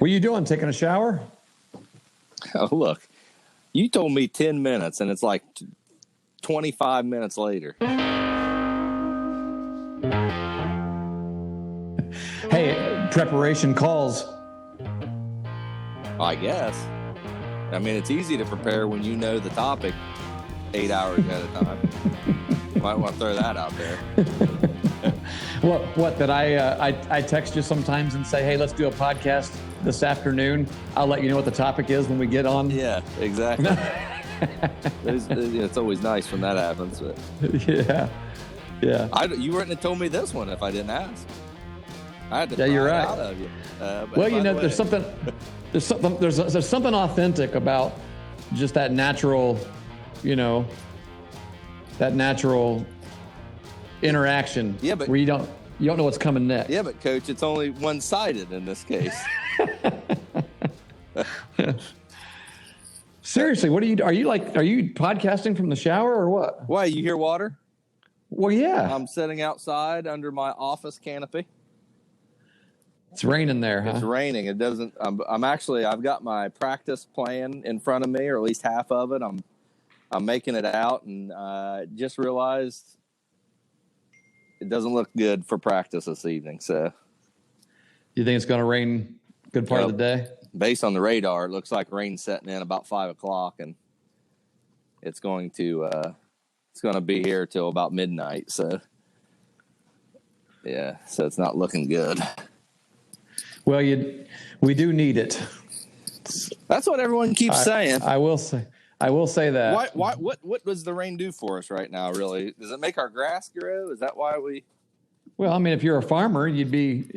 What are you doing? Taking a shower? Oh, look, you told me 10 minutes, and it's like 25 minutes later. Hey, preparation calls. I guess. I mean, it's easy to prepare when you know the topic 8 hours ahead of time. Might want to throw that out there. What? That I text you sometimes and say, hey, let's do a podcast this afternoon. I'll let you know what the topic is when we get on. Yeah, exactly. It's always nice when that happens. But yeah. You wouldn't have told me this one if I didn't ask. I had to yeah, you're right. Out of you. Well, there's something authentic about just that natural, interaction. Yeah, but where you don't know what's coming next. Yeah, but Coach, it's only one-sided in this case. Seriously, are you podcasting from the shower or what? Why, you hear water? Well, yeah. I'm sitting outside under my office canopy. It's raining there, huh? It's raining. It doesn't. I've got my practice plan in front of me, or at least half of it. I'm making it out, and just realized it doesn't look good for practice this evening. So, you think it's going to rain good part of the day? Based on the radar, it looks like rain's setting in about 5:00, and it's going to be here till about midnight. So, yeah. So it's not looking good. Well, we do need it. That's what everyone keeps saying. I will say that. What does the rain do for us right now, really? Does it make our grass grow? Is that why we... Well, I mean, if you're a farmer, you'd be,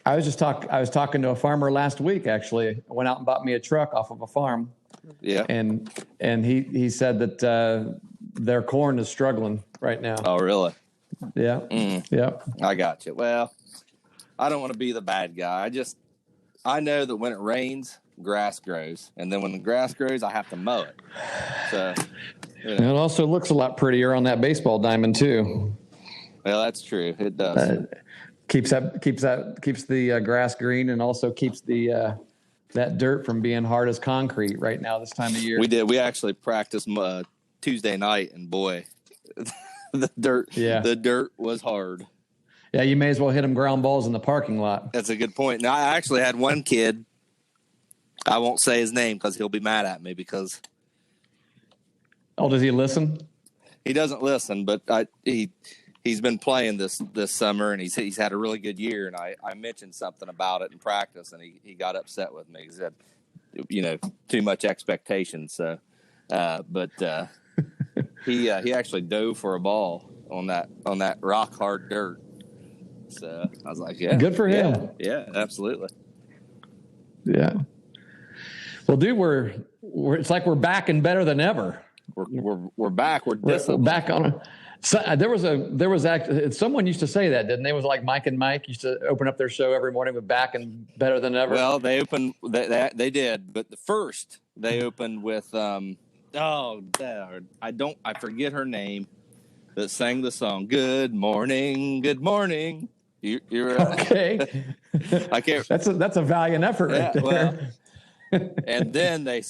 I was talking to a farmer last week, actually. I went out and bought me a truck off of a farm. Yeah. And he said that their corn is struggling right now. Oh, really? Yeah. Yeah. I got you. Well, I don't want to be the bad guy. I know that when it rains, grass grows. And then when the grass grows, I have to mow it. So, It also looks a lot prettier on that baseball diamond too. Well, that's true. It does. Keeps the grass green, and also keeps the that dirt from being hard as concrete right now this time of year. We did. We actually practiced Tuesday night, and boy, the dirt was hard. Yeah, you may as well hit them ground balls in the parking lot. That's a good point. Now, I actually had one kid. I won't say his name because he'll be mad at me because. Oh, does he listen? He doesn't listen, but he's been playing this summer, and he's had a really good year. And I mentioned something about it in practice, and he got upset with me. He said, too much expectation. So, but he actually dove for a ball on that rock hard dirt. So I was like, yeah, good for him. Yeah, absolutely. Yeah. Well, dude, we're it's like we're back and better than ever. We're back. We're back on. So, there was actually someone used to say that, didn't they? It was like Mike and Mike used to open up their show every morning with back and better than ever. Well, they opened they did, but the first they opened with I forget her name that sang the song Good Morning, Good Morning. You're okay. I can't. That's a valiant effort right there. Well, and then they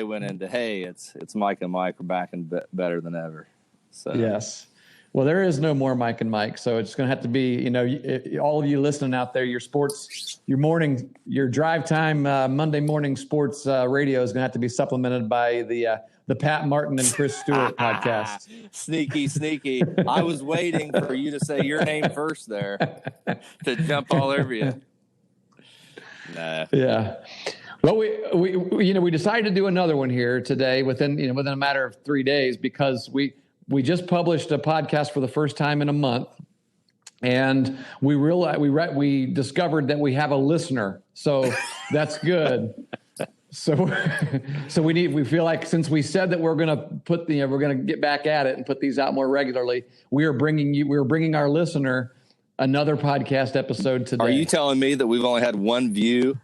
went into, hey, it's Mike and Mike are back and better than ever. So yes. Well, there is no more Mike and Mike, so it's going to have to be, all of you listening out there, your drive time Monday morning sports radio is going to have to be supplemented by the Pat Martin and Chris Stewart podcast. Sneaky. I was waiting for you to say your name first there to jump all over you. Nah. Yeah. Well, we decided to do another one here today within a matter of 3 days, because we just published a podcast for the first time in a month, and we discovered that we have a listener. So that's good. So we feel like, since we said that we're going to get back at it and put these out more regularly, we're bringing our listener another podcast episode today. Are you telling me that we've only had one view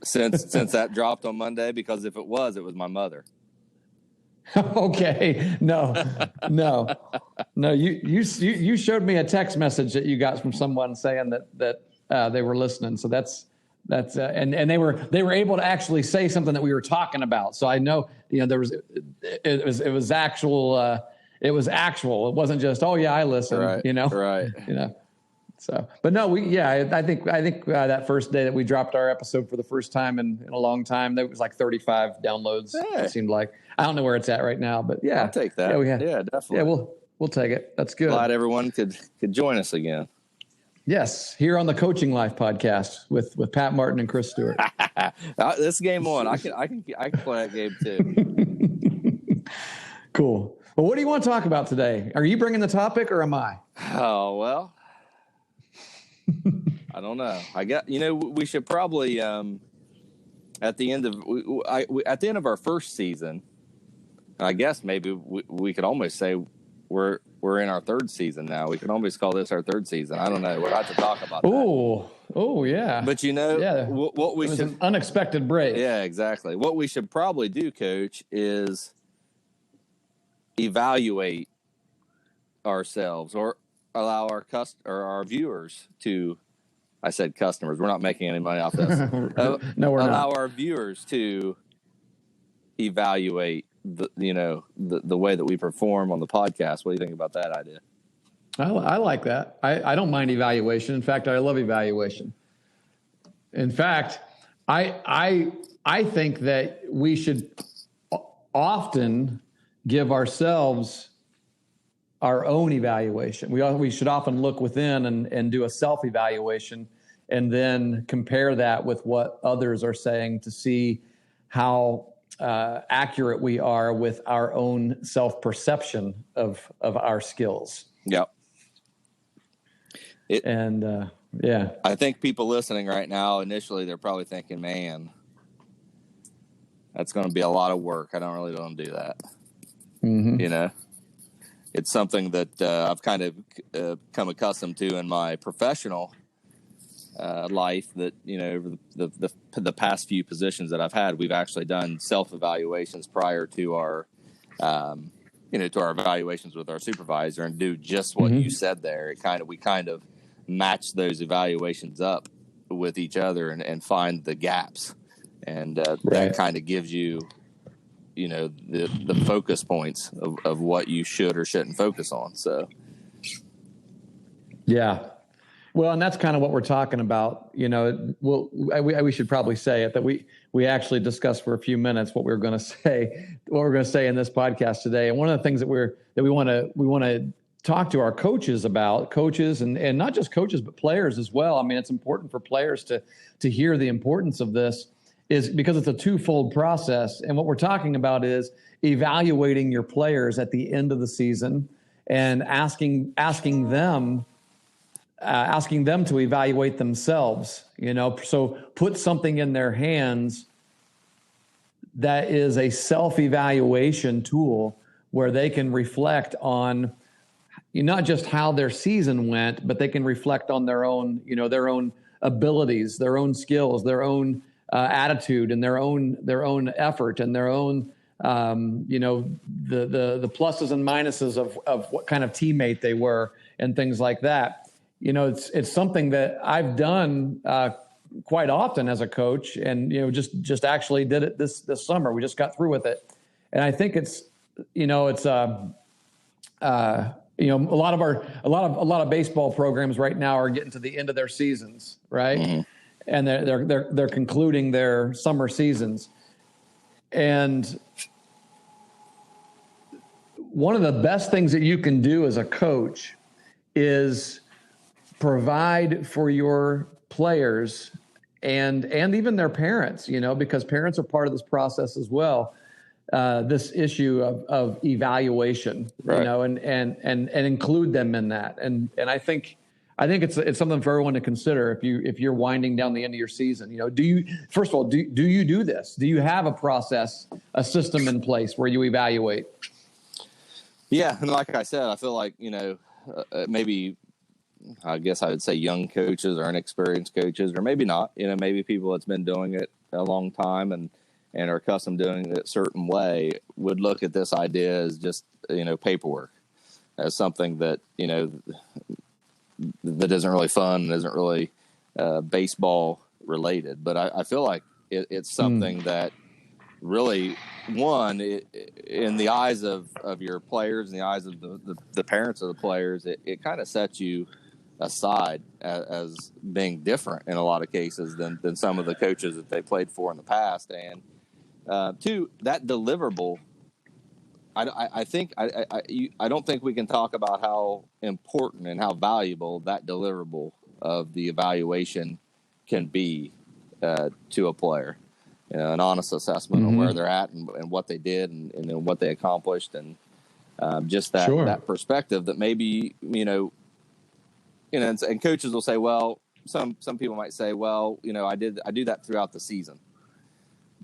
since that dropped on Monday? Because if it was my mother. Okay. No. You showed me a text message that you got from someone saying that they were listening. So that's That's and they were able to actually say something that we were talking about. So I know, there was it was actual. It was actual. It wasn't just, oh yeah, I listen. Right. Right. So, but no, I think that first day that we dropped our episode for the first time in a long time, there was like 35 downloads. Hey. It seemed like. I don't know where it's at right now, but yeah, I'll take that. Yeah, definitely. Yeah, we'll take it. That's good. Glad everyone could join us again. Yes, here on the Coaching Life podcast with Pat Martin and Chris Stewart. This game on. I can play that game too. Cool. Well, what do you want to talk about today? Are you bringing the topic or am I? Oh, well, I don't know. We should probably at the end of our first season, I guess maybe we could almost say we're in our third season now. We can almost call this our third season. I don't know. We'll have to talk about that. Oh, yeah. But what we should, an unexpected break. Yeah, exactly. What we should probably do, Coach, is evaluate ourselves or allow our viewers to. I said customers. We're not making any money off this. No, we're allow not. our viewers to evaluate the way that we perform on the podcast. What do you think about that idea? I like that. I don't mind evaluation. In fact, I love evaluation. In fact, I think that we should often give ourselves our own evaluation. We should often look within and do a self-evaluation and then compare that with what others are saying to see how accurate we are with our own self-perception of our skills. Yep. I think people listening right now, initially, they're probably thinking, man, that's going to be a lot of work. I don't really want to do that. Mm-hmm. It's something that I've kind of come accustomed to in my professional life that, over the past few positions that I've had, we've actually done self-evaluations prior to our, to our evaluations with our supervisor and do just what you said there. We kind of match those evaluations up with each other and find the gaps. And that kind of gives you, the focus points of what you should or shouldn't focus on. So, yeah. Well, and that's kind of what we're talking about. We should probably say it that we actually discussed for a few minutes what we're going to say in this podcast today. And one of the things that we want to talk to our coaches about, and not just coaches but players as well. I mean, it's important for players to hear the importance of this, is because it's a twofold process. And what we're talking about is evaluating your players at the end of the season and asking them to evaluate themselves, so put something in their hands that is a self-evaluation tool where they can reflect on not just how their season went, but they can reflect on their own abilities, their own skills, their own attitude, and their own effort, and their own the pluses and minuses of what kind of teammate they were and things like that. It's something that I've done quite often as a coach, and just actually did it this summer. We just got through with it, and I think it's a lot of baseball programs right now are getting to the end of their seasons, right? Mm-hmm. And they're concluding their summer seasons, and one of the best things that you can do as a coach is provide for your players and even their parents, because parents are part of this process as well. This issue of evaluation, right. And include them in that. And I think it's something for everyone to consider if you're winding down the end of your season. Do you do this? Do you have a process, a system in place where you evaluate? Yeah, and like I said, I feel like maybe I guess I would say young coaches or inexperienced coaches, or maybe not. Maybe people that's been doing it a long time and are accustomed to doing it a certain way would look at this idea as just paperwork, as something that that isn't really fun, isn't really baseball related, but I feel like it's something that really, in the eyes of your players, in the eyes of the parents of the players, it kind of sets you aside as being different in a lot of cases than some of the coaches that they played for in the past. And two, that deliverable, I don't think we can talk about how important and how valuable that deliverable of the evaluation can be to a player. An honest assessment on where they're at and what they did and what they accomplished, and just that perspective that maybe and coaches will say, well, some people might say, well, I do that throughout the season,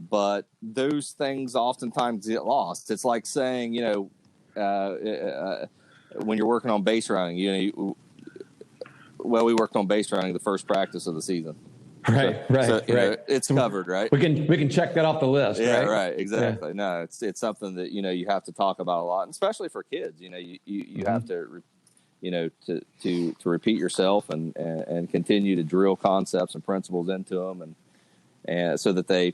but those things oftentimes get lost. It's like saying, when you're working on base running, we worked on base running the first practice of the season. Right. It's covered, right? We can check that off the list. Yeah, right. Exactly. Yeah. No, it's something that you have to talk about a lot, and especially for kids. You have to, to repeat yourself and continue to drill concepts and principles into them, and so that they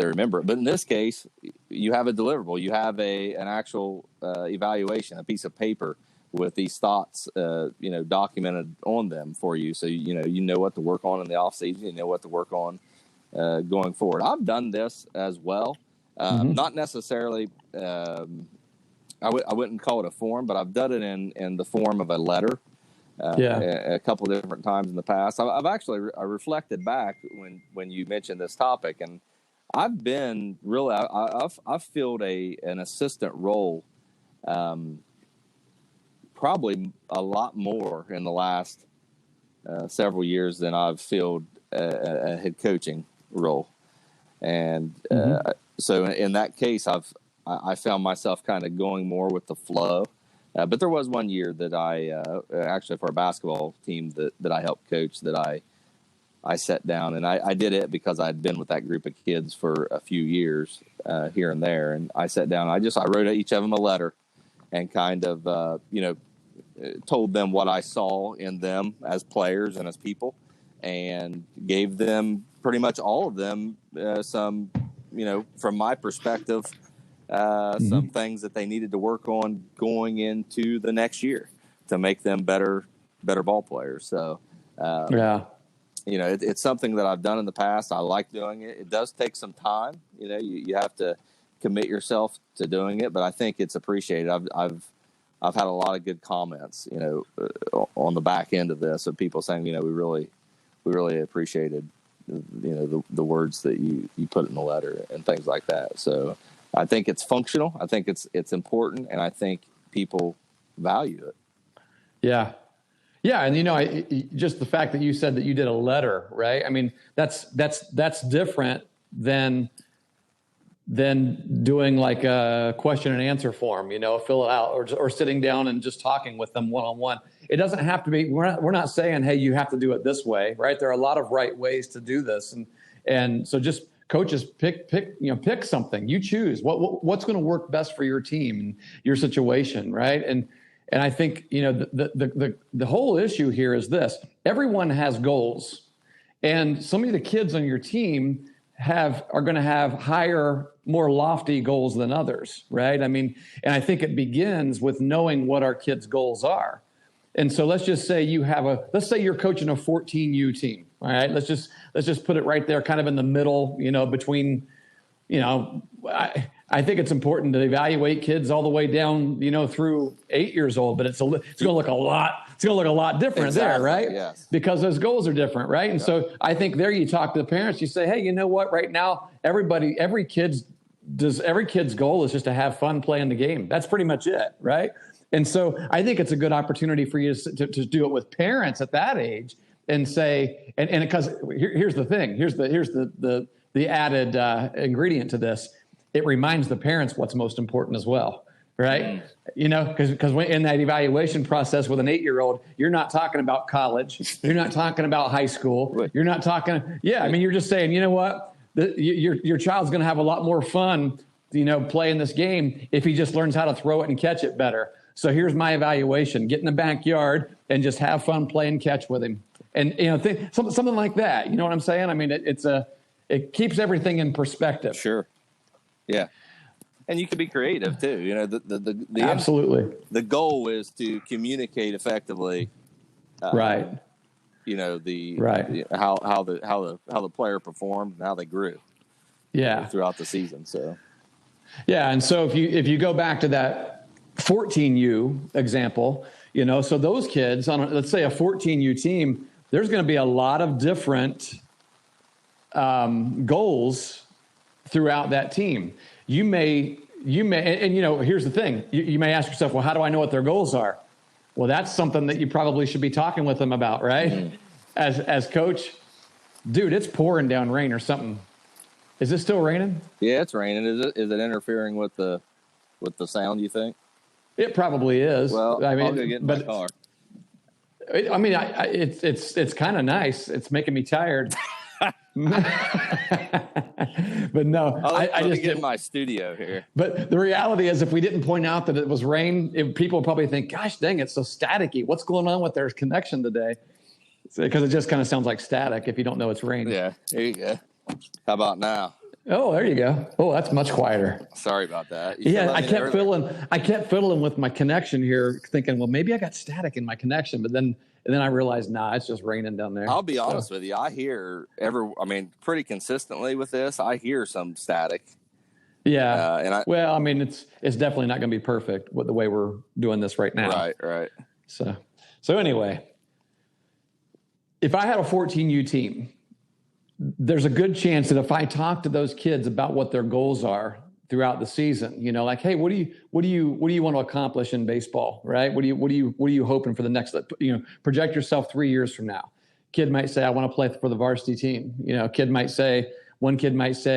remember it. But in this case, you have a deliverable. You have an actual evaluation, a piece of paper with these thoughts, documented on them for you. So, you know what to work on in the off season, you know what to work on going forward. I've done this as well. Not necessarily, I wouldn't call it a form, but I've done it in the form of a letter a couple of different times in the past. I've actually I reflected back when you mentioned this topic, and I've been really, I've filled an assistant role, probably a lot more in the last several years than I've filled a head coaching role. And so in that case, I found myself kind of going more with the flow. But there was one year that I actually for a basketball team that I helped coach that I sat down, and I did it because I'd been with that group of kids for a few years here and there. And I sat down, I wrote each of them a letter and kind of, told them what I saw in them as players and as people, and gave them pretty much all of them some, from my perspective, some things that they needed to work on going into the next year to make them better ball players. So, it's something that I've done in the past. I like doing it. It does take some time. You have to commit yourself to doing it, but I think it's appreciated. I've had a lot of good comments, on the back end of this, of people saying, we really appreciated, the words that you put in the letter and things like that. So I think it's functional. I think it's important, and I think people value it. Yeah. Yeah. And, just the fact that you said that you did a letter, right? I mean, that's different than doing like a question and answer form, fill it out, or sitting down and just talking with them one-on-one. It doesn't have to be, we're not saying, hey, you have to do it this way, right? There are a lot of right ways to do this. And so just coaches pick something, you choose what's going to work best for your team and your situation. Right. And I think, the whole issue here is this: everyone has goals, and some of the kids on your team are going to have higher, more lofty goals than others, right? I mean, and I think it begins with knowing what our kids' goals are. And so let's just say let's say you're coaching a 14U team, all right? Let's just put it right there, kind of in the middle, between, I think it's important to evaluate kids all the way down, through 8 years old, but it's going to look a lot different there, right? Yes. Because those goals are different, right? And so I think there you talk to the parents, you say, hey, you know what? Right now, every kid's goal is just to have fun playing the game. That's pretty much it, right? And so I think it's a good opportunity for you to do it with parents at that age and say, and because here's the thing, here's the added ingredient to this. It reminds the parents what's most important as well, right? Because in that evaluation process with an 8-year-old, you're not talking about college, you're not talking about high school, you're not talking. Yeah, I mean, you're just saying, you know what, your child's going to have a lot more fun, playing this game if he just learns how to throw it and catch it better. So here's my evaluation: get in the backyard and just have fun playing catch with him. And, something like that. You know what I'm saying? I mean, it keeps everything in perspective. Sure. Yeah. And you can be creative too. The Absolutely. The goal is to communicate effectively. Right. How the player performed and how they grew. Yeah. Throughout the season. So. Yeah, and so if you go back to that 14U example, so those kids on let's say a 14U team, there's going to be a lot of different goals throughout that team. You may, and here's the thing. You may ask yourself, well, how do I know what their goals are? Well, that's something that you probably should be talking with them about, right? Mm-hmm. As coach, dude, it's pouring down rain or something. Is it still raining? Yeah, it's raining. Is it interfering with the sound, you think? It probably is. Well, I'll go get in my car. It's kind of nice. It's making me tired. But no, I just get in my studio here. But the reality is, if we didn't point out that it was rain, people would probably think, "Gosh, dang, it's so staticky. What's going on with their connection today?" Because it just kind of sounds like static if you don't know it's rain. Yeah, there you go. How about now? Oh, there you go. Oh, that's much quieter. Sorry about that. I kept fiddling with my connection here, thinking, well, maybe I got static in my connection, but then I realized, nah, it's just raining down there. I'll be honest with you. I hear pretty consistently with this. I hear some static. Yeah. It's definitely not going to be perfect with the way we're doing this right now. Right. So anyway, if I had a 14U team, there's a good chance that if I talk to those kids about what their goals are throughout the season, like, hey, what do you want to accomplish in baseball, right? What are you hoping for the next, project yourself 3 years from now. Kid might say, I want to play for the varsity team. One kid might say,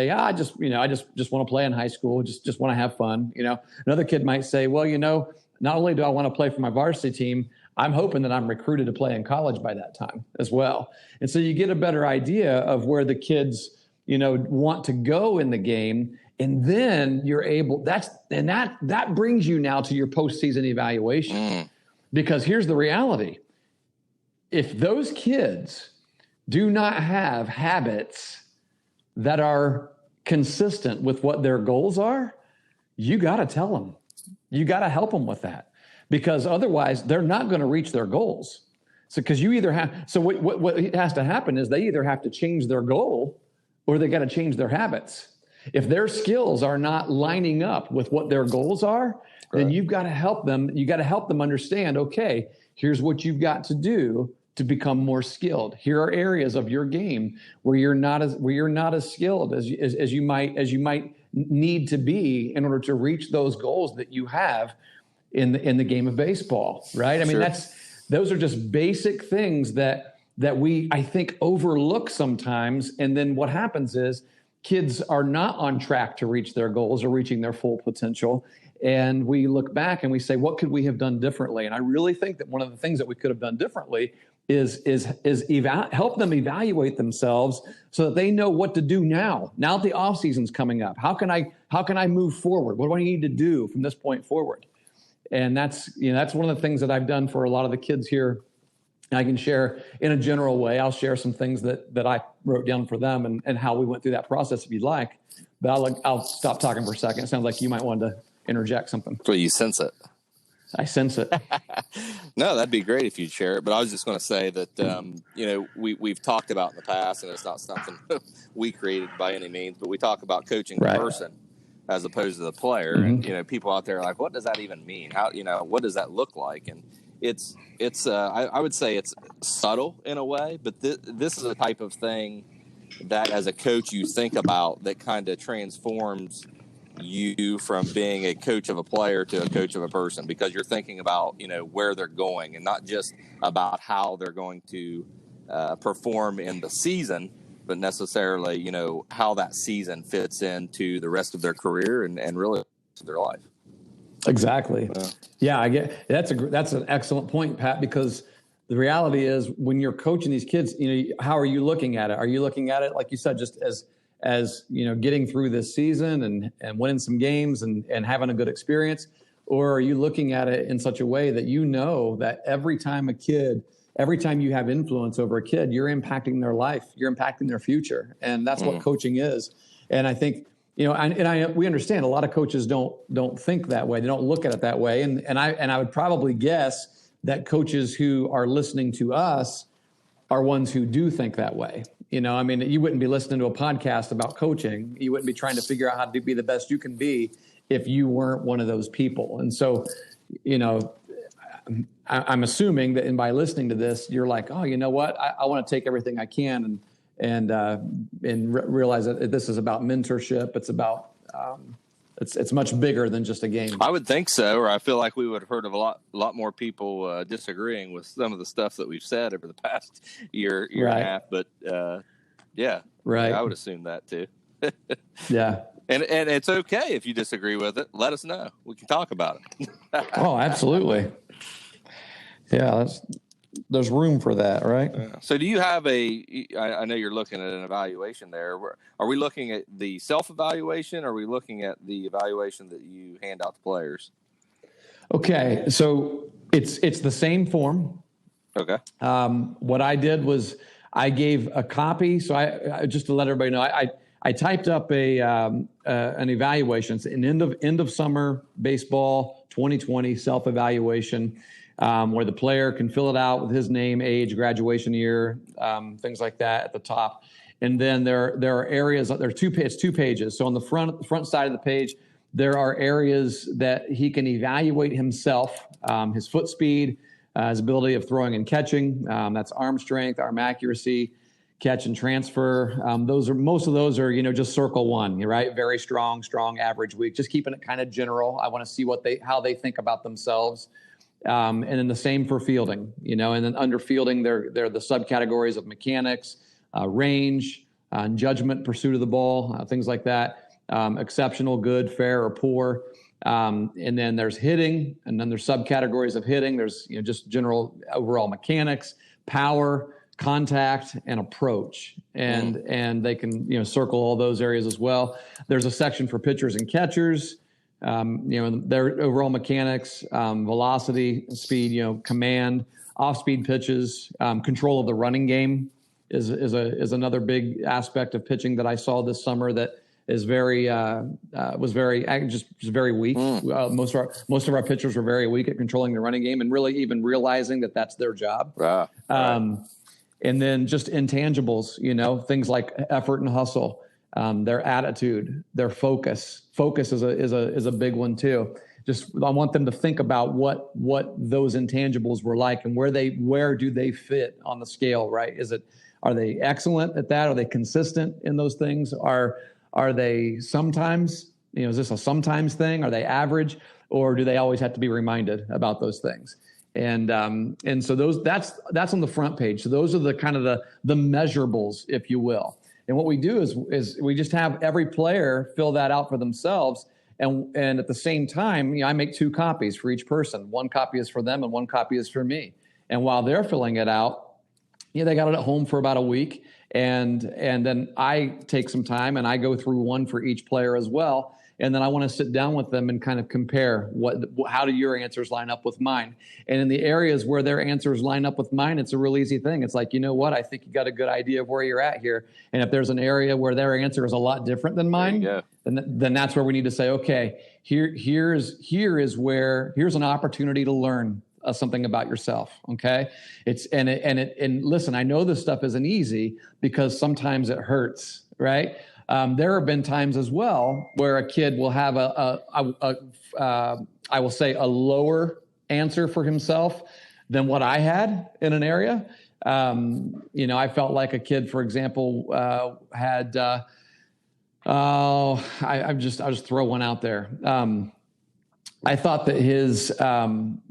I just want to play in high school, just want to have fun. Another kid might say, well, not only do I want to play for my varsity team, I'm hoping that I'm recruited to play in college by that time as well. And so you get a better idea of where the kids, want to go in the game. And then you're able, that brings you now to your postseason evaluation. Because here's the reality. If those kids do not have habits that are consistent with what their goals are, you got to tell them. You got to help them with that. Because otherwise, they're not going to reach their goals. So, because what has to happen is they either have to change their goal or they got to change their habits. If their skills are not lining up with what their goals are, then you've got to help them. You got to help them understand, okay, here's what you've got to do to become more skilled. Here are areas of your game where you're not as skilled as you might need to be in order to reach those goals that you have in the game of baseball, right? I mean, those are just basic things that we, I think, overlook sometimes. And then what happens is kids are not on track to reach their goals or reaching their full potential. And we look back and we say, what could we have done differently? And I really think that one of the things that we could have done differently is help them evaluate themselves so that they know what to do now. Now that the off season's coming up, how can I move forward? What do I need to do from this point forward? And that's one of the things that I've done for a lot of the kids here. I can share in a general way. I'll share some things that I wrote down for them and how we went through that process if you'd like. But I'll stop talking for a second. It sounds like you might want to interject something. Well, you sense it. I sense it. No, that'd be great if you'd share it. But I was just going to say that, we've talked about in the past, and it's not something we created by any means, but we talk about coaching the person as opposed to the player. Mm-hmm. And, people out there are like, what does that even mean? How, what does that look like? And I would say it's subtle in a way, but this is a type of thing that as a coach you think about that kind of transforms you from being a coach of a player to a coach of a person, because you're thinking about, where they're going and not just about how they're going to perform in the season, but necessarily, how that season fits into the rest of their career and really their life. Exactly. Yeah, I get that's an excellent point, Pat, because the reality is when you're coaching these kids, how are you looking at it? Are you looking at it, like you said, just as getting through this season and winning some games and having a good experience? Or are you looking at it in such a way that that every time a kid every time you have influence over a kid, you're impacting their life, you're impacting their future. And that's what coaching is. And I think, we understand a lot of coaches don't think that way. They don't look at it that way. And I would probably guess that coaches who are listening to us are ones who do think that way. You wouldn't be listening to a podcast about coaching. You wouldn't be trying to figure out how to be the best you can be if you weren't one of those people. And so, I'm assuming that by listening to this, you're like, oh, you know what? I want to take everything I can and realize that this is about mentorship. It's about it's much bigger than just a game. I would think so, or I feel like we would have heard of a lot more people disagreeing with some of the stuff that we've said over the past year and a half. But yeah, I would assume that too. Yeah. And it's okay if you disagree with it. Let us know. We can talk about it. Oh, absolutely. Yeah, there's room for that, right? So do you have I know you're looking at an evaluation there. Are we looking at the self-evaluation, or are we looking at the evaluation that you hand out to players? Okay, so it's the same form. Okay. What I did was I gave a copy. So I just to let everybody know, I typed up an evaluation. It's an end of summer baseball 2020 self-evaluation, where the player can fill it out with his name, age, graduation year, things like that at the top. And then there are areas. It's 2 pages. So on the front side of the page, there are areas that he can evaluate himself, his foot speed, his ability of throwing and catching. That's arm strength, arm accuracy, catch and transfer. Most of those are, just circle 1, right? Very strong, average, weak, just keeping it kind of general. I want to see how they think about themselves. And then the same for fielding, and then under fielding, they're the subcategories of mechanics, range, judgment, pursuit of the ball, things like that. Exceptional, good, fair, or poor. And then there's hitting, and then there's subcategories of hitting. There's, just general overall mechanics, power, contact, and approach. And they can, circle all those areas as well. There's a section for pitchers and catchers. Their overall mechanics, velocity, speed, command, off-speed pitches, control of the running game is another big aspect of pitching that I saw this summer that is very weak. Most of our pitchers were very weak at controlling the running game and really even realizing that that's their job. And then just intangibles, things like effort and hustle. Their attitude, their focus. Focus is a big one too. I want them to think about what those intangibles were like and where do they fit on the scale, right? Are they excellent at that? Are they consistent in those things? Are they sometimes, is this a sometimes thing? Are they average, or do they always have to be reminded about those things? And so that's on the front page. So those are the kind of the measurables, if you will. And what we do is we just have every player fill that out for themselves. And at the same time, I make 2 copies for each person. 1 copy is for them and 1 copy is for me. And while they're filling it out, they got it at home for about a week. And then I take some time and I go through 1 for each player as well. And then I want to sit down with them and kind of compare how do your answers line up with mine? And in the areas where their answers line up with mine, it's a real easy thing. It's like, you know what? I think you got a good idea of where you're at here. And if there's an area where their answer is a lot different than mine, then that's where we need to say, okay, here's an opportunity to learn something about yourself. Okay. And listen, I know this stuff isn't easy because sometimes it hurts, right? There have been times as well where a kid will have I will say a lower answer for himself than what I had in an area. I felt like a kid, for example, had, I'll just throw one out there. I thought that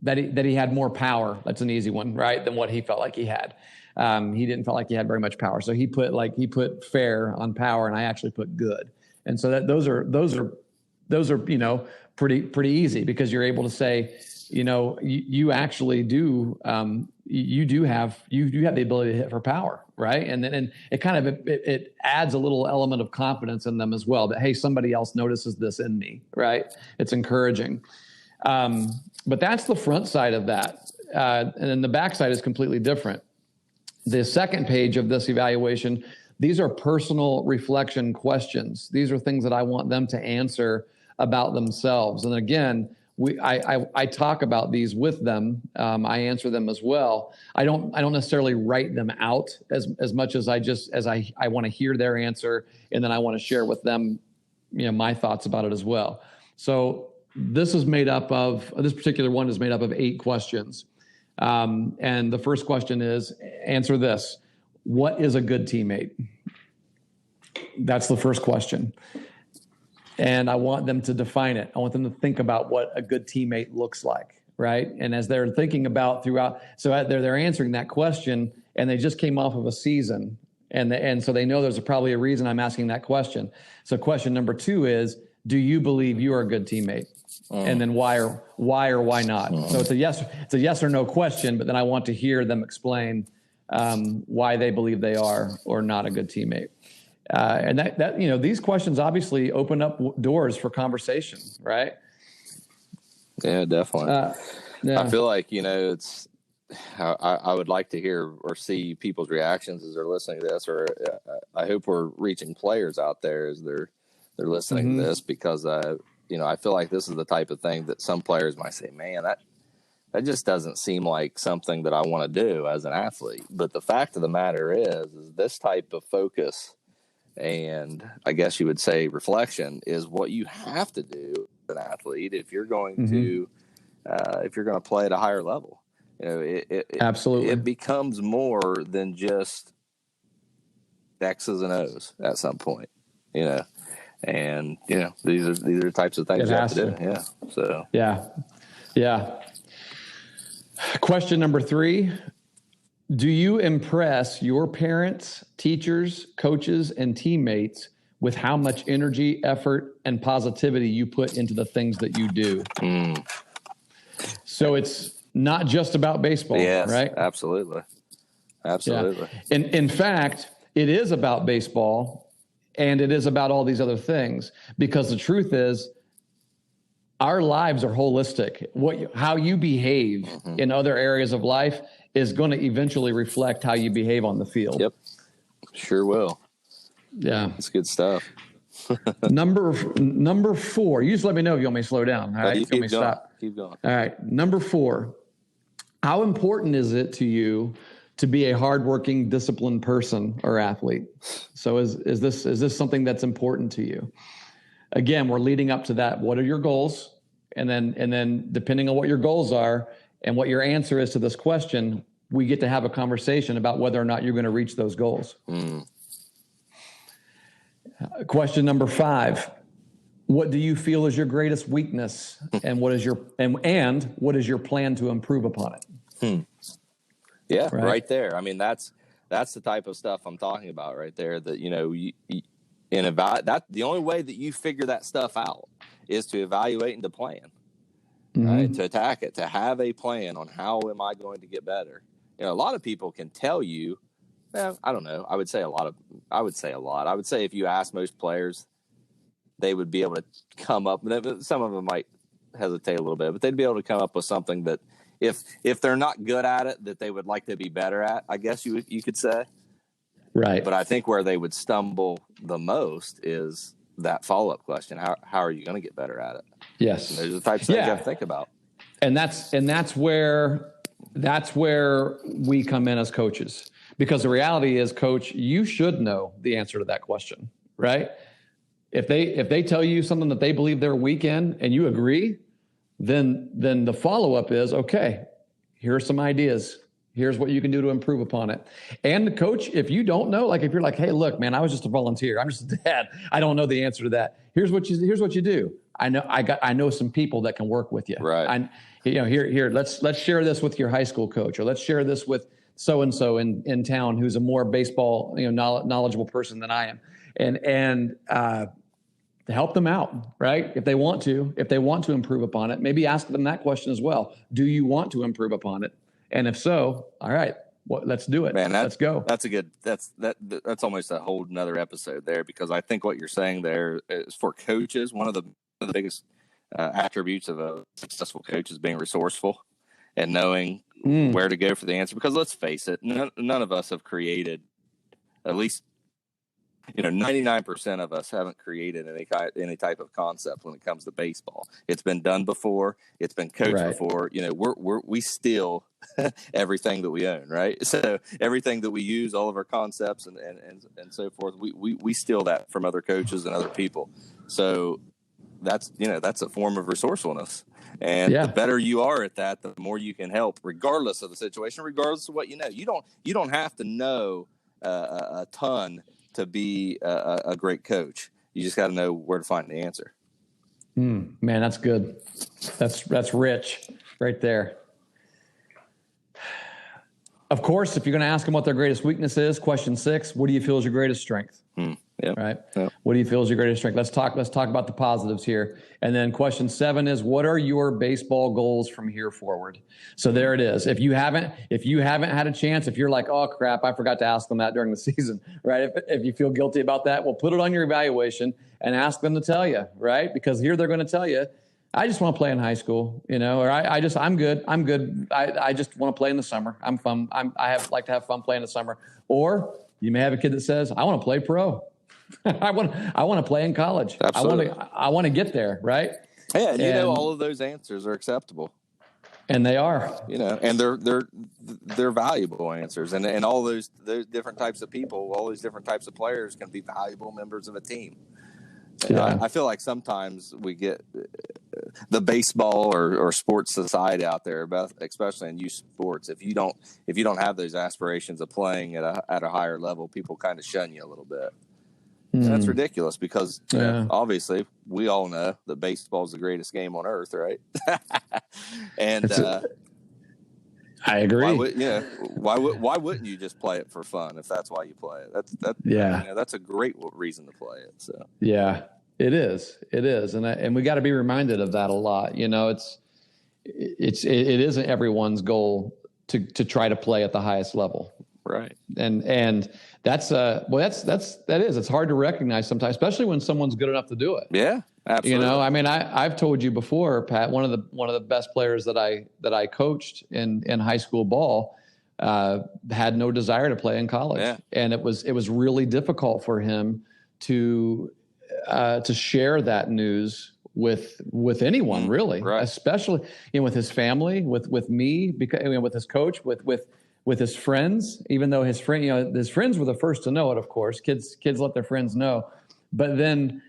that he had more power. That's an easy one, right? Than what he felt like he had. He didn't feel like he had very much power. So he put fair on power, and I actually put good. And so those are pretty easy because you're able to say, you actually do you have the ability to hit for power, right? And it kind of it adds a little element of confidence in them as well, that hey, somebody else notices this in me, right? It's encouraging. But that's the front side of that. and then the backside is completely different. The second page of this evaluation, these are personal reflection questions. These are things that I want them to answer about themselves. And again, I talk about these with them. I answer them as well. I don't necessarily write them out as much as I want to hear their answer, and then I want to share with them, my thoughts about it as well. So this particular one is made up of 8 questions. And the first question is, answer this: what is a good teammate? That's the first question. And I want them to define it. I want them to think about what a good teammate looks like, right? And as they're thinking about so they're answering that question, and they just came off of a season, and so they know there's probably a reason I'm asking that question. So question number 2 is, do you believe you are a good teammate? And then why or why not? So it's a yes or no question, but then I want to hear them explain why they believe they are or not a good teammate. And that these questions obviously open up doors for conversation, right? Yeah, definitely. Yeah. I feel like, it's, I would like to hear or see people's reactions as they're listening to this, or I hope we're reaching players out there as they're listening to this, because, I feel like this is the type of thing that some players might say, man, that just doesn't seem like something that I want to do as an athlete. But the fact of the matter is this type of focus, and I guess you would say reflection, is what you have to do as an athlete if you're going to play at a higher level. Absolutely, it becomes more than just X's and O's at some point. And these are the types of things you have to do. Yeah. So yeah. Question number 3. Do you impress your parents, teachers, coaches, and teammates with how much energy, effort, and positivity you put into the things that you do? So it's not just about baseball, right? Absolutely. Yeah. In fact, it is about baseball, and it is about all these other things, because the truth is, our lives are holistic. How you behave in other areas of life is going to eventually reflect how you behave on the field. Yep. Sure will. Yeah. That's good stuff. Number 4. You just let me know if you want me to slow down. All right. You want me to stop? Keep going. All right. Number 4. How important is it to you to be a hardworking, disciplined person or athlete? So is this something that's important to you? Again, we're leading up to that. What are your goals? And then depending on what your goals are and what your answer is to this question, we get to have a conversation about whether or not you're going to reach those goals. Question number 5. What do you feel is your greatest weakness, and what is your plan to improve upon it? Yeah, right there. I mean, that's the type of stuff I'm talking about right there. That the only way that you figure that stuff out is to evaluate and to plan, right? To attack it, to have a plan on how am I going to get better. A lot of people can tell you. I don't know. I would say a lot. I would say if you ask most players, they would be able to come up. Some of them might hesitate a little bit, but they'd be able to come up with something that, if they're not good at it, that they would like to be better at. I guess you could say. Right. But I think where they would stumble the most is that follow-up question: How are you going to get better at it? Yes. And those are the types of things you have to think about. And that's where we come in as coaches. Because the reality is, Coach, you should know the answer to that question, right? If they tell you something that they believe they're weak in and you agree, then the follow-up is, okay, here are some ideas. Here's what you can do to improve upon it. And the coach, if you don't know, like if you're like, hey, look, man, I was just a volunteer. I'm just a dad. I don't know the answer to that. Here's what you do. I know some people that can work with you. Right. Here, let's share this with your high school coach, or let's share this with so-and-so in town who's a more baseball, knowledgeable person than I am. And to help them out, right? If they want to improve upon it, maybe ask them that question as well. Do you want to improve upon it? And if so, all right, let's do it. Man, let's go. That's almost a whole nother episode there, because I think what you're saying there is, for coaches, one of the biggest attributes of a successful coach is being resourceful. and knowing where to go for the answer. Because let's face it, none of us have created, at least 99% of us haven't created any type of concept when it comes to baseball. It's been done before. It's been coached before. We steal everything that we own, right? So everything that we use, all of our concepts and so forth, we steal that from other coaches and other people. So that's a form of resourcefulness. And the better you are at that, the more you can help, regardless of the situation, regardless of what you know. You don't have to know a ton to be a great coach. You just got to know where to find the answer. Man, that's good. That's rich right there. Of course, if you're going to ask them what their greatest weakness is, question 6, what do you feel is your greatest strength? Yep. Right. Yep. What do you feel is your greatest strength? Let's talk about the positives here. And then question 7 is, what are your baseball goals from here forward? So there it is. If you haven't had a chance, if you're like, oh crap, I forgot to ask them that during the season, right? If you feel guilty about that, well, put it on your evaluation and ask them to tell you, right? Because here they're going to tell you, I just want to play in high school, or I'm good. I just want to play in the summer. I'm fun. Like to have fun playing in the summer. Or you may have a kid that says, I want to play pro. I want to play in college. Absolutely. I want to get there, right? Yeah, and all of those answers are acceptable. And they are. And they're valuable answers. And all those different types of people, all these different types of players can be valuable members of a team. Yeah. I feel like sometimes we get the baseball or sports society out there, especially in youth sports. If you don't have those aspirations of playing at a higher level, people kind of shun you a little bit. And that's ridiculous because obviously we all know that baseball is the greatest game on earth, right? And I agree. Why wouldn't you just play it for fun if that's why you play it? That's a great reason to play it. So yeah, it is, and we got to be reminded of that a lot. It isn't everyone's goal to try to play at the highest level. Right. And that's it's hard to recognize sometimes, especially when someone's good enough to do it. Yeah, absolutely. I mean, I've told you before, Pat, one of the best players that I coached in high school ball had no desire to play in college. Yeah. And it was really difficult for him to share that news with anyone really, right. Especially with his family, with me, because with his coach, with his friends, even though his friends were the first to know it, of course. Kids let their friends know. But then,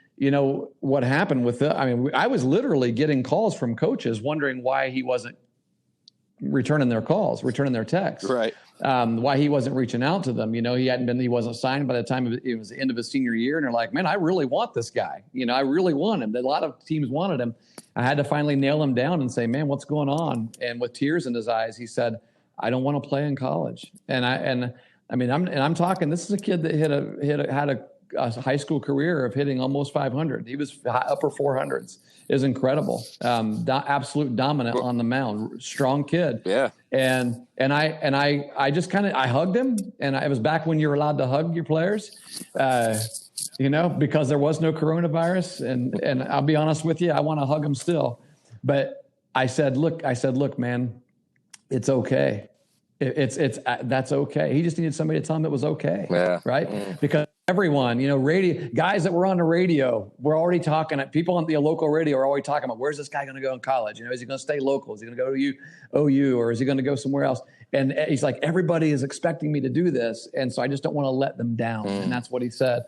what happened with I was literally getting calls from coaches wondering why he wasn't returning their texts. Right. Why he wasn't reaching out to them. He wasn't signed by the time it was the end of his senior year. And they're like, man, I really want this guy. I really want him. A lot of teams wanted him. I had to finally nail him down and say, man, what's going on? And with tears in his eyes, he said, I don't want to play in college. I'm talking, this is a kid that had a high school career of hitting almost 500. He was upper 400s. It was incredible. Absolute dominant on the mound, strong kid. Yeah. And I just I hugged him, and it was back when you were allowed to hug your players, because there was no coronavirus. And I'll be honest with you, I want to hug him still. But I said, look, man, it's okay. That's okay. He just needed somebody to tell him it was okay. Yeah. Right. Because everyone, radio guys that were on the radio, we're already talking. People on the local radio are already talking about, where's this guy going to go in college? Is he going to stay local? Is he going to go to OU, or is he going to go somewhere else? And he's like, everybody is expecting me to do this, and so I just don't want to let them down. And that's what he said.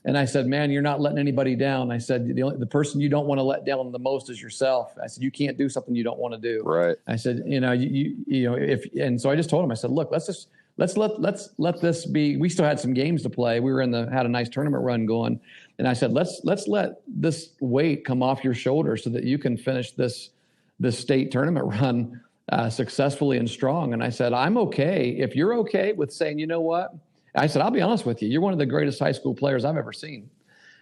And I said, man, you're not letting anybody down. I said, the person you don't want to let down the most is yourself. I said, you can't do something you don't want to do. Right. I said, and so I just told him, I said, look, let's let this be. We still had some games to play. We were had a nice tournament run going. And I said, let's let this weight come off your shoulders so that you can finish this state tournament run successfully and strong. And I said, I'm okay. If you're okay with saying, you know what? I said, I'll be honest with you. You're one of the greatest high school players I've ever seen.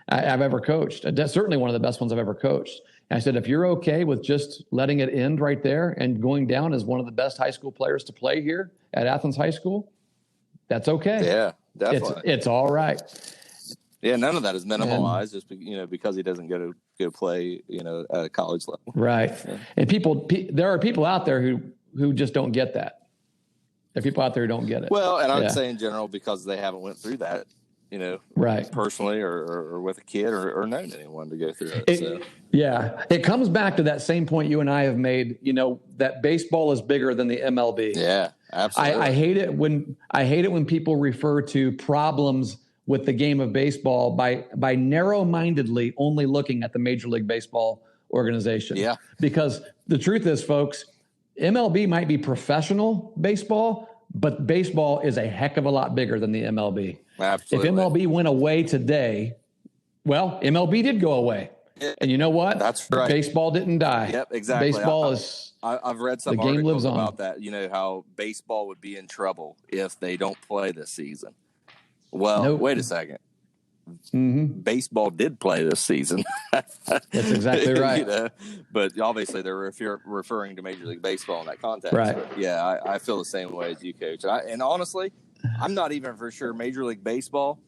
I've ever coached. Certainly one of the best ones I've ever coached. And I said, if you're okay with just letting it end right there and going down as one of the best high school players to play here at Athens High School, that's okay. Yeah, definitely. It's all right. Yeah, none of that is minimalized just because he doesn't go play at a college level. Right. Yeah. And there are people out there who who just don't get that. There are people out there who don't get it. Well, and I would say in general because they haven't went through that, right, personally or with a kid or known anyone to go through it. Yeah, it comes back to that same point you and I have made. That baseball is bigger than the MLB. Yeah, absolutely. I hate it when people refer to problems with the game of baseball by narrow-mindedly only looking at the Major League Baseball organization. Yeah. Because the truth is, folks, MLB might be professional baseball, but baseball is a heck of a lot bigger than the MLB. Absolutely. If MLB went away today, well, MLB did go away. And you know what? That's right. Baseball didn't die. Yep, exactly. Baseball is. I've read some articles about that. How baseball would be in trouble if they don't play this season. Well, Wait a second. Mm-hmm. Baseball did play this season. That's exactly right. But obviously they're referring to Major League Baseball in that context. Right. But yeah, I feel the same way as you, Coach. And honestly, I'm not even for sure Major League Baseball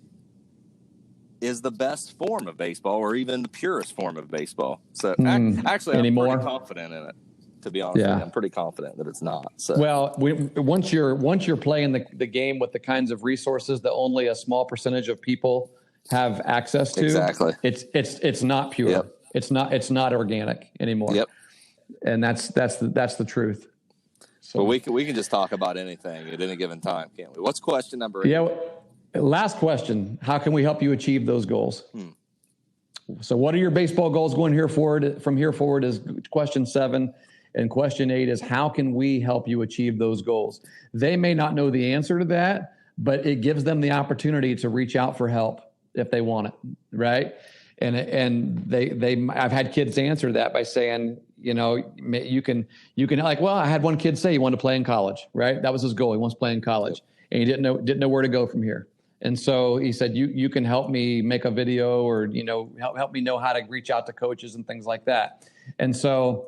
is the best form of baseball or even the purest form of baseball. So actually, I'm pretty confident in it. To be honest with you, I'm pretty confident that it's not. So. Well, once you're playing the game with the kinds of resources that only a small percentage of people have access to, exactly, it's not pure. Yep. It's not organic anymore. Yep. And that's the truth. So we can just talk about anything at any given time, can't we? What's question number 8? Yeah. Last question: how can we help you achieve those goals? So, what are your baseball goals going from here forward? Is question 7. And question 8 is, how can we help you achieve those goals? They may not know the answer to that, but it gives them the opportunity to reach out for help if they want it, right? And I've had kids answer that by saying, you can like, well, I had one kid say he wanted to play in college, right? That was his goal. He wants to play in college, and he didn't know where to go from here. And so he said, you can help me make a video, or help me know how to reach out to coaches and things like that. And so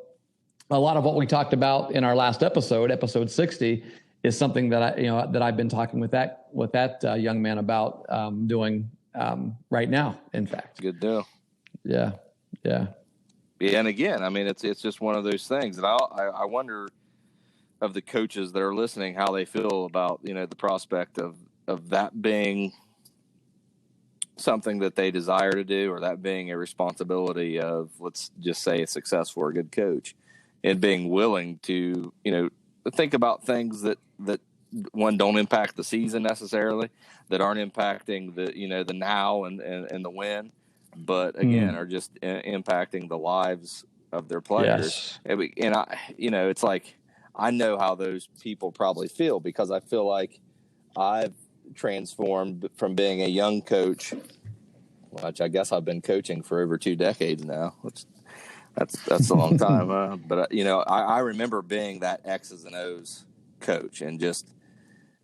a lot of what we talked about in our last episode 60, is something that I've been talking with that young man about doing right now. In fact, good deal. Yeah. And again, I mean, it's just one of those things, and I wonder of the coaches that are listening how they feel about the prospect of that being something that they desire to do, or that being a responsibility of, let's just say, a success for a good coach. And being willing to, think about things that one don't impact the season necessarily, that aren't impacting the now and the when, but again are just impacting the lives of their players. Yes. And it's like, I know how those people probably feel, because I feel like I've transformed from being a young coach, which I guess I've been coaching for over 2 decades now. That's a long time, but I remember being that X's and O's coach, and just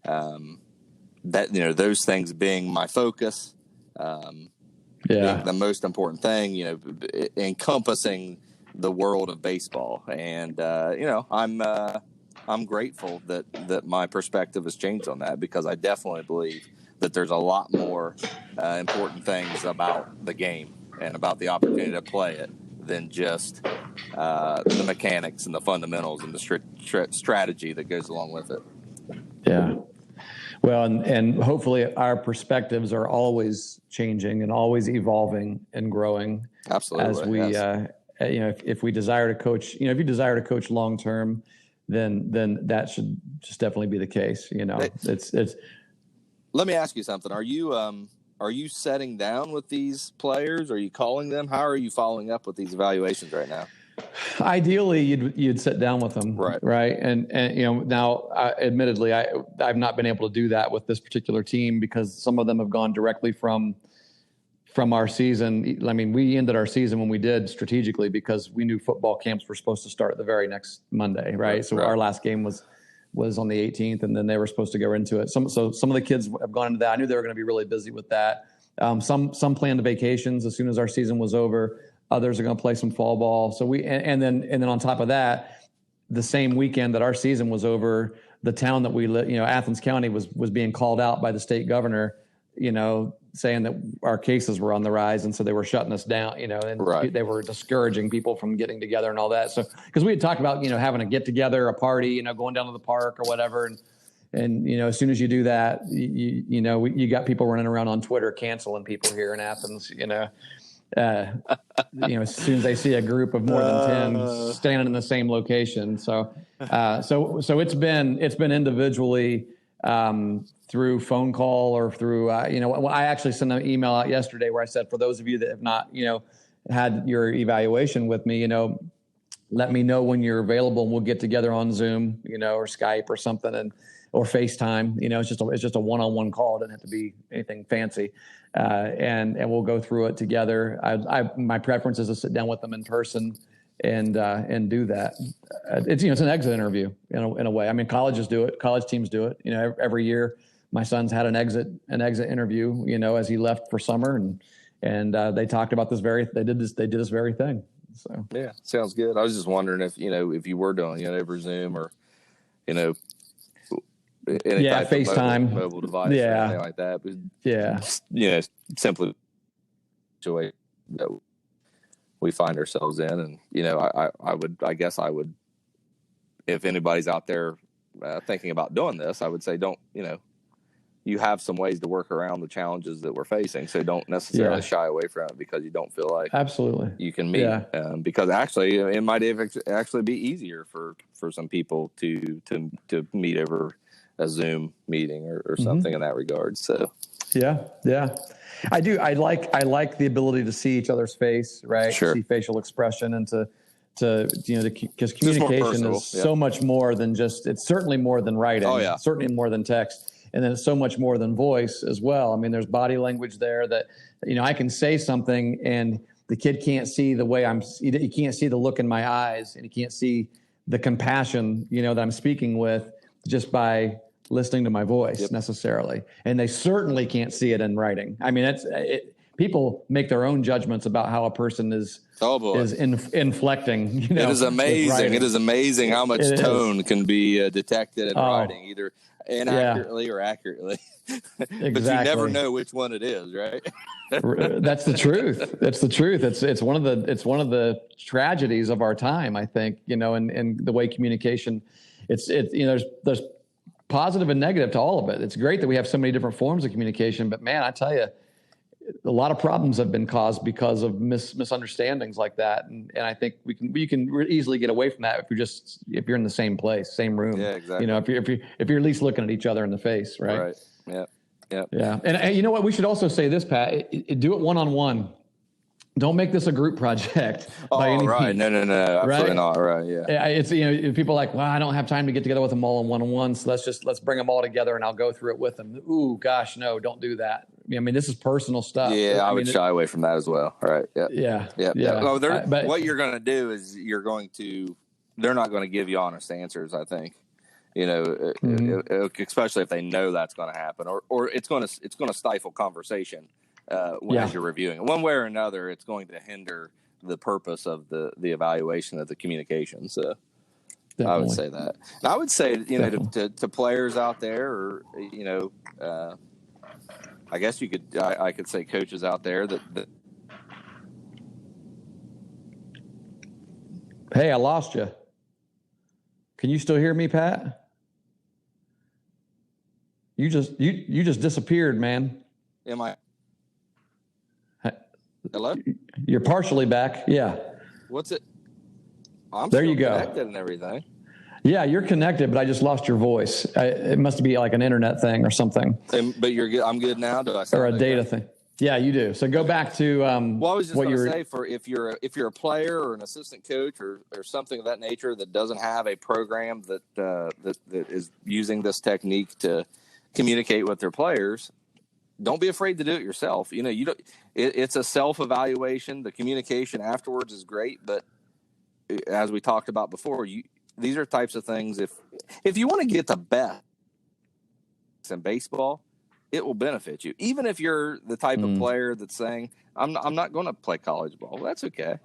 that those things being my focus, being the most important thing, encompassing the world of baseball, and I'm grateful that my perspective has changed on that, because I definitely believe that there's a lot more important things about the game and about the opportunity to play it than just the mechanics and the fundamentals and the strategy that goes along with it. Yeah. Well, and hopefully our perspectives are always changing and always evolving and growing. Absolutely. As we, if we desire to coach, if you desire to coach long term, then that should just definitely be the case. It's. Let me ask you something. Are you setting down with these players? Are you calling them? How are you following up with these evaluations right now? Ideally, you'd sit down with them, right? And now, admittedly, I've not been able to do that with this particular team, because some of them have gone directly from our season. I mean, we ended our season when we did strategically, because we knew football camps were supposed to start the very next Monday, right? So our last game was on the 18th, and then they were supposed to go into it. So some of the kids have gone into that. I knew they were going to be really busy with that. Some planned vacations as soon as our season was over. Others are going to play some fall ball. So and then on top of that, the same weekend that our season was over, the town that we live, Athens County was being called out by the state governor, saying that our cases were on the rise, and so they were shutting us down, and Right. they were discouraging people from getting together and all that. So because we had talked about having a get together, a party, going down to the park or whatever, and as soon as you do that, you got people running around on Twitter canceling people here in Athens, as soon as they see a group of more than 10 standing in the same location. So it's been individually, through phone call or through, I actually sent an email out yesterday where I said, for those of you that have not, had your evaluation with me, let me know when you're available and we'll get together on Zoom, or Skype or something, or FaceTime. It's just a one-on-one call. It doesn't have to be anything fancy. And we'll go through it together. My preference is to sit down with them in person and do that. It's an exit interview in a way. I mean, colleges do it. College teams do it. Every year, my son's had an exit interview. As he left for summer, and they talked about this they did this very thing. So yeah, sounds good. I was just wondering if if you were doing it over Zoom or any type FaceTime, of mobile device, or anything like that. But, simply the way that we find ourselves in, and I guess I would, if anybody's out there thinking about doing this, I would say don't. You have some ways to work around the challenges that we're facing, so don't necessarily shy away from it because you don't feel like absolutely you can meet. Because actually, it might actually be easier for some people to meet over a Zoom meeting or something in that regard. So yeah, I do. I like the ability to see each other's face, right? Sure. See facial expression, and because communication is so much more than it's certainly more than writing. Oh, yeah. Certainly more than text. And then it's so much more than voice as well. I mean, there's body language there that, I can say something and the kid can't see the way he can't see the look in my eyes, and he can't see the compassion, that I'm speaking with just by listening to my voice necessarily. And they certainly can't see it in writing. I mean, people make their own judgments about how a person is inflecting. It is amazing. It is amazing how much tone can be detected in writing, either inaccurately or accurately. Exactly. But you never know which one it is, right? That's the truth. That's the truth. It's one of the tragedies of our time, I think. And the way communication, there's positive and negative to all of it. It's great that we have so many different forms of communication, but man, I tell you, a lot of problems have been caused because of misunderstandings like that, and I think we can easily get away from that if you're in the same place, same room. Yeah, exactly. If you're at least looking at each other in the face, right? Right. Yeah. Yeah. And you know what? We should also say this, Pat. Do it one-on-one. Don't make this a group project. By any right. means. No. Absolutely not. Right. Yeah. It's, people are like, well, I don't have time to get together with them all in one-on-one. So let's bring them all together and I'll go through it with them. Ooh, gosh, no, don't do that. I mean, this is personal stuff. Yeah. I would shy away from that as well. All right. Yeah. Yeah. Well, what you're going to do is they're not going to give you honest answers, I think. Especially if they know that's going to happen, or it's going to stifle conversation as you're reviewing it. One way or another, it's going to hinder the purpose of the evaluation of the communication. So definitely. I would say that. And I would say, to players out there, or I guess I could say coaches out there that. Hey, I lost you. Can you still hear me, Pat? You just disappeared, man. Am I? Hello? You're partially back. Yeah. What's it? I'm there still you go. Connected and everything. Yeah, you're connected, but I just lost your voice. It must be like an internet thing or something. But you're good. I'm good now. Do I sound or a data thing? Yeah, you do. So go back to well, I was just going to say, for if you're a player or an assistant coach or something of that nature that doesn't have a program that is using this technique to communicate with their players, don't be afraid to do it yourself. It's a self-evaluation. The communication afterwards is great, but as we talked about before, these are types of things. If you want to get the best in baseball, it will benefit you. Even if you're the type of player that's saying, I'm not going to play college ball. Well, that's okay.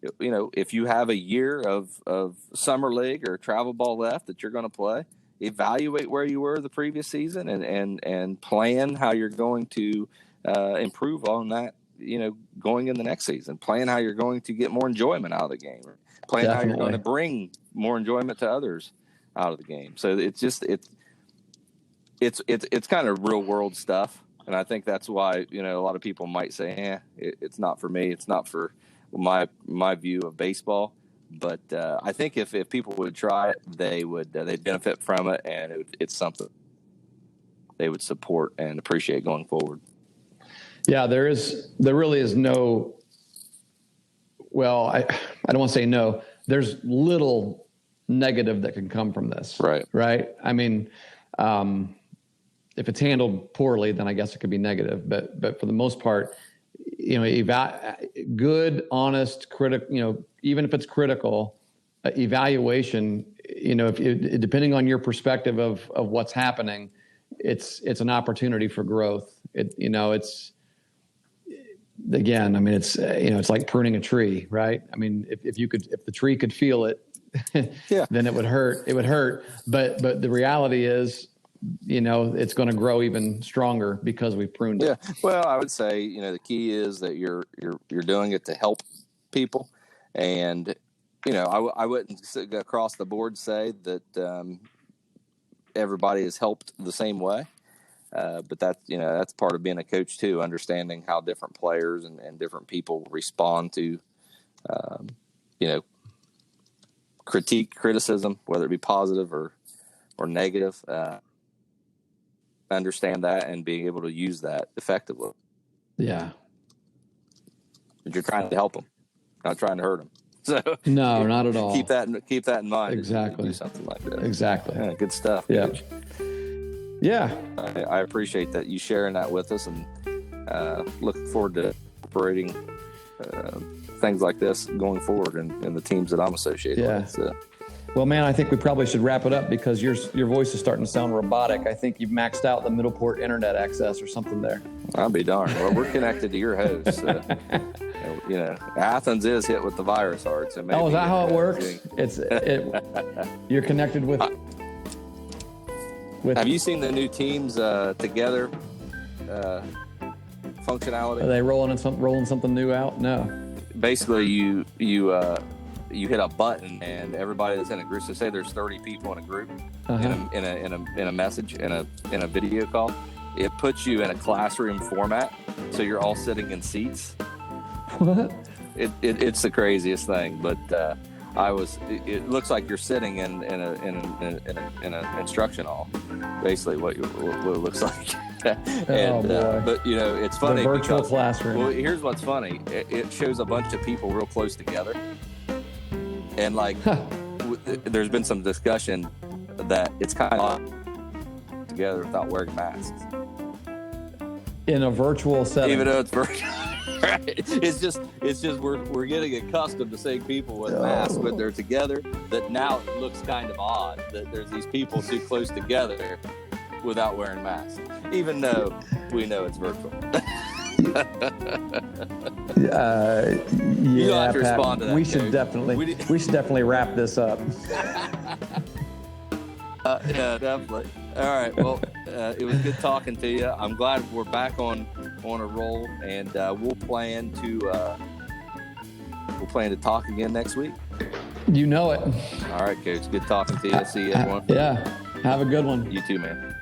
If you have a year of summer league or travel ball left that you're going to play, evaluate where you were the previous season and plan how you're going to improve on that, going in the next season, plan how you're going to get more enjoyment out of the game, plan how you're going to bring more enjoyment to others out of the game. So it's kind of real world stuff. And I think that's why, a lot of people might say, it's not for me. It's not for my view of baseball. But I think if people would try it, they'd benefit from it. And it's something they would support and appreciate going forward. Yeah, there really is no, well, I don't want to say no. There's little negative that can come from this. Right. I mean, if it's handled poorly, then I guess it could be negative. But for the most part, good, honest, critical, even if it's critical, evaluation, depending on your perspective of what's happening, it's an opportunity for growth. It's like pruning a tree, right? I mean, if the tree could feel it, then it would hurt. But the reality is, it's going to grow even stronger because we pruned it. Yeah. Well, I would say, the key is that you're doing it to help people. And, I wouldn't across the board say that everybody is helped the same way. But that's part of being a coach too, understanding how different players and different people respond to, criticism, whether it be positive or negative. Understand that and being able to use that effectively. Yeah. But you're trying to help them, not trying to hurt them. So no, not at all. Keep that in mind. Exactly. Do something like that. Exactly. Yeah, good stuff. Yeah. Coach. Yeah. I appreciate that you sharing that with us, and look forward to incorporating things like this going forward in the teams that I'm associated with. So. Well, man, I think we probably should wrap it up because your voice is starting to sound robotic. I think you've maxed out the Middleport internet access or something there. I'll be darned. Well, we're connected to your host. Athens is hit with the virus hard. So maybe is that how it works? You're connected with. Have you seen the new teams together functionality? Are they rolling something new out? No. Basically, you hit a button and everybody that's in a group. So say there's 30 people in a group in a message in a video call. It puts you in a classroom format, so you're all sitting in seats. What? It's the craziest thing, but it looks like you're sitting in an instruction hall, basically what it looks like. And, boy. But it's funny. The virtual classroom. Well, here's what's funny. It shows a bunch of people real close together, and there's been some discussion that it's kind of odd together without wearing masks in a virtual setting, even though it's virtual. Right. It's just we're getting accustomed to seeing people with masks, but they're together. That now it looks kind of odd that there's these people too close together without wearing masks, even though we know it's virtual. You have to respond to that. We should definitely wrap this up. Yeah, definitely. All right. Well, it was good talking to you. I'm glad we're back on a roll, and we'll plan to talk again next week. You know it. All right, Coach. Good talking to you. See you, everyone. Yeah. Have a good one. You too, man.